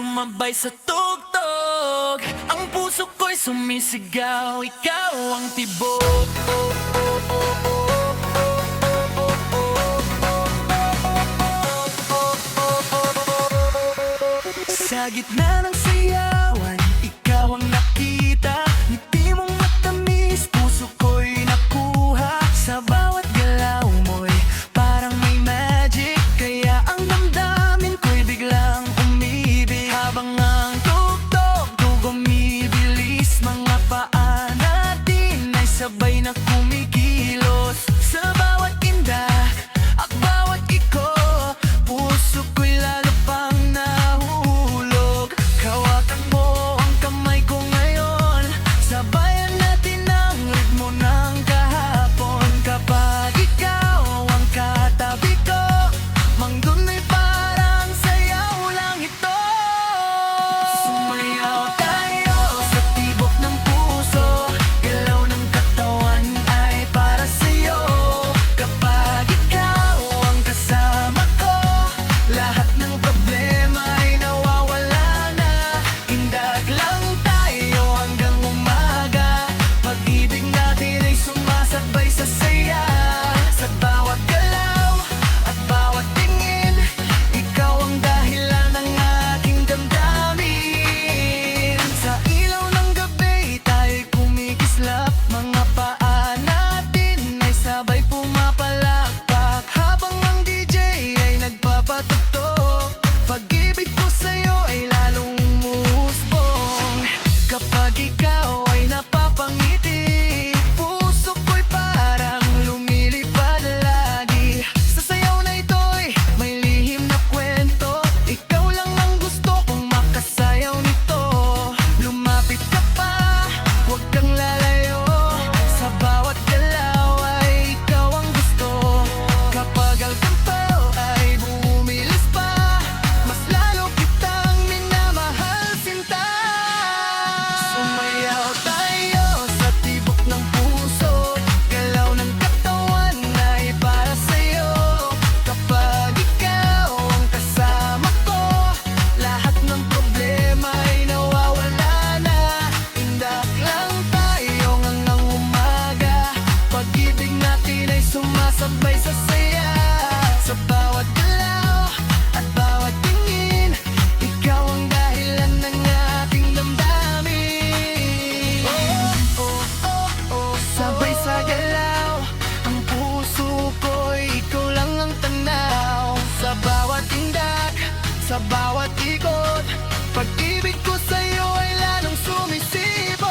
sumabay sa tugtog. Ang puso ko'y sumisigaw, ikaw ang tibok. Sa gitna ng sayawan, ikaw ang nakita. Ngiti mong matamis, puso ko'y nakuha. Sa bawat galaw mo'y parang may magic. Kaya ang damdamin ko'y biglang umibig. Habang ang tugtog gumibilis, mga paa natin ay sabay na kumikilos. Sa bawat indah at bawat iko, puso ko'y lalo pang nahulog. Hawakan mo ang kamay ko ngayon, sabayan natin ang ritmo ng kahapon. Kapag ikaw ang katabi ko, manggunay parang sayaw lang ito. Sumayaw tayo sa tibok ng puso, galaw ng katawan ay para sa'yo. Kapag ikaw ang kasama ko, lahat ng problema ay nawawala na. Indag lang tayo hanggang umaga, pag-ibig natin ay sumasabay sa saya. Sa bawat galaw at bawat tingin, ikaw ang dahilan ng aking damdamin. Sa ilaw ng gabi tayo'y kumikislap, mga paa natin ay sabay pumapalakpak. Habang ang DJ ay nagpapatugtog, pag-ibig ko sa'yo ay lalong umusbong. Kapag ikaw ay napapangiti, puso ko'y parang lumilipad lagi. Sa sayaw na ito'y may lihim na kwento, ikaw lang ang gusto kong makasayaw nito. Lumapit ka pa, huwag kang lalayo, sa bawat galaw ay ikaw ang gusto. Kapag ang tempo ay bumilis pa, mas lalo kitang minamahal, sinta. Sumayaw tayo sa tibok ng puso, galaw ng katawan ay para sa'yo. Kapag ikaw ang kasama ko, lahat ng problema ay nawawala na. Indak lang tayo hanggang umaga, pag-ibig natin ay sumasabay sa saya. Sa bawat galaw at bawat tingin, ikaw ang dahilan ng aking damdamin. Oh, oh, oh, sabay sa galaw, ang puso ko'y ikaw lang ang tanaw. Sa bawat tindak, sa bawat ikot, pag-ibig ko sa'yo ay lalong sumisibol.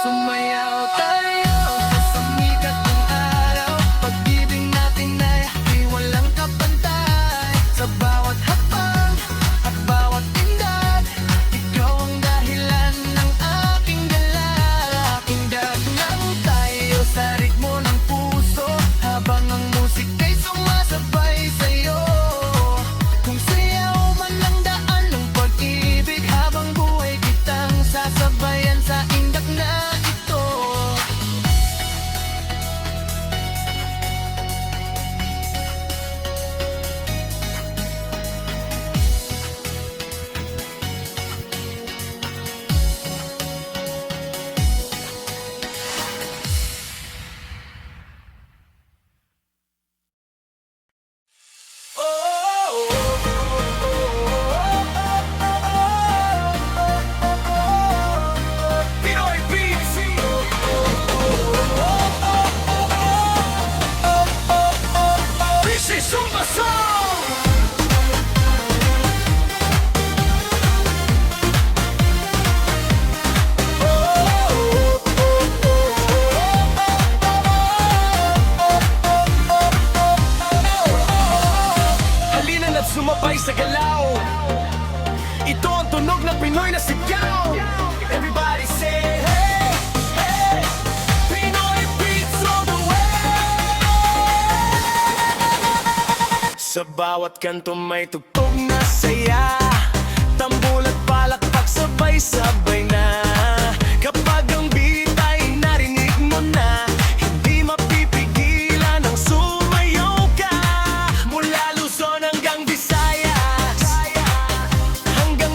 Sumayaw tayo sa sumikat ng araw, pag-ibig natin ay walang kapantay. Sa bawat hakbang at bawat tindak, ikaw ang dahilan ng aking galak. Indag lang tayo sa ritmo ng puso, habang ang musika'y sumasabay sa'yo. Kung sayaw man ang daan ng pag-ibig, habang buhay kitang sasabayan sa indak na ito. Pinoy Beats! This is Zumba Song! Halina na't sumabay sa galaw, ito ang tunog ng Pinoy na sigaw. Everybody say hey, hey, Pinoy Beats all the way. Sa bawat kanto may tugtog na saya, tambol at palakpak sabay-sabay na. Kapag ang beat ay narinig mo na, hindi mapipigilan ang sumayaw ka. Mula Luzon hanggang Visayas, hanggang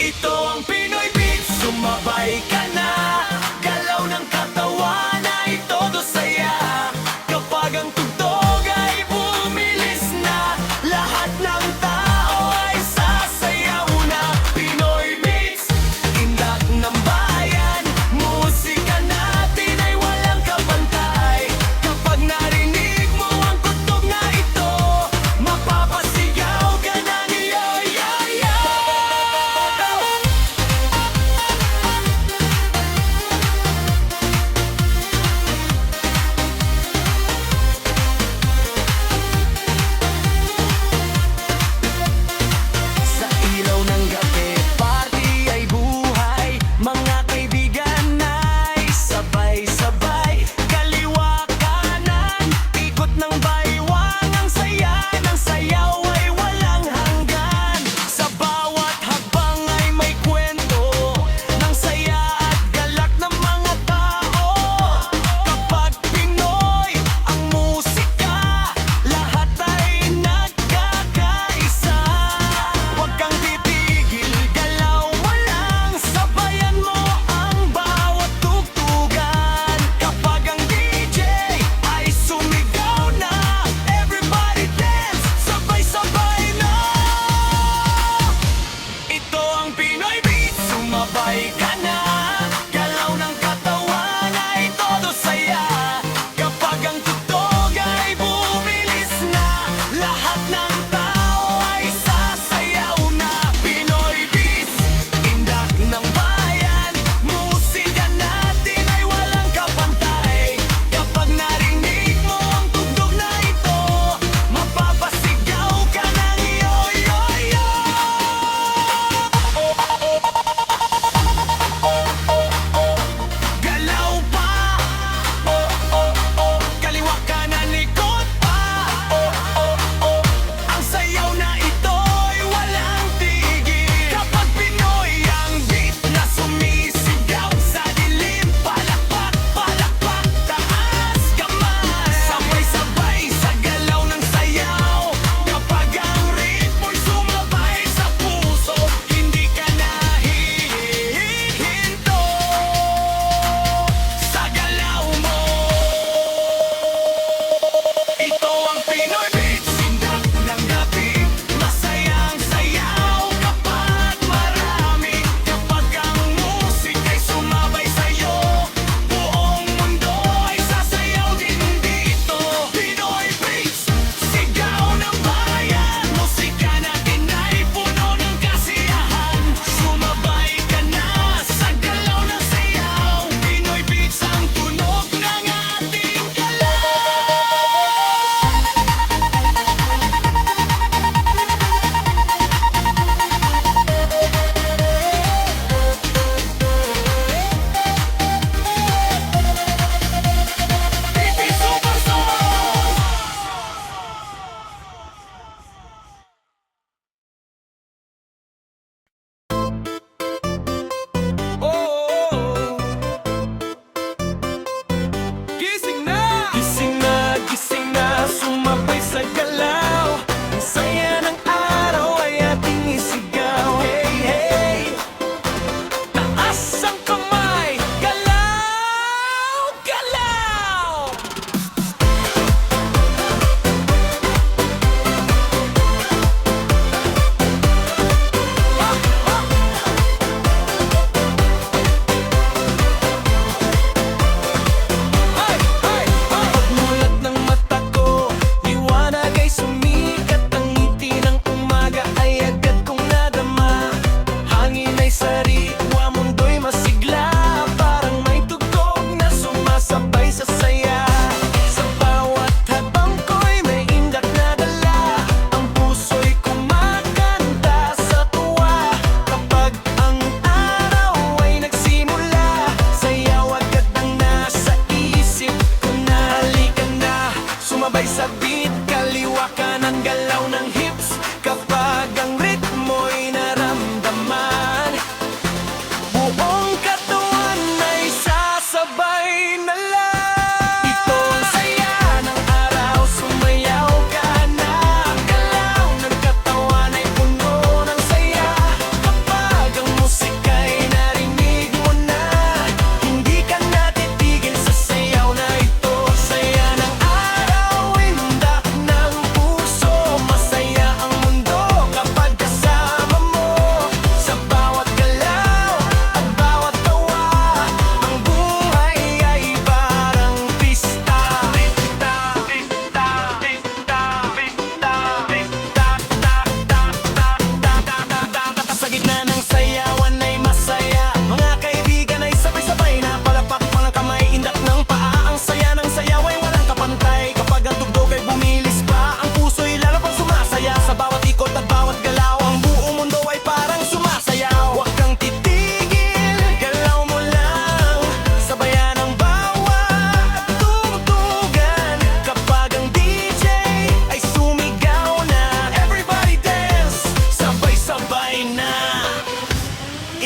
Ito ang Pinoy Beats, sumabay ka na. Galaw ng katawan ay todo saya. Kapag ang tugtog ay bumilis na, lahat ng tao ay sasayaw na. Pinoy Beats, indak ng bayan. Musika natin ay walang kapantay. Kapag narinig mo ang tugtog na ito, mapapasigaw ka ng iyo-yo-yo.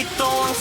Ito ang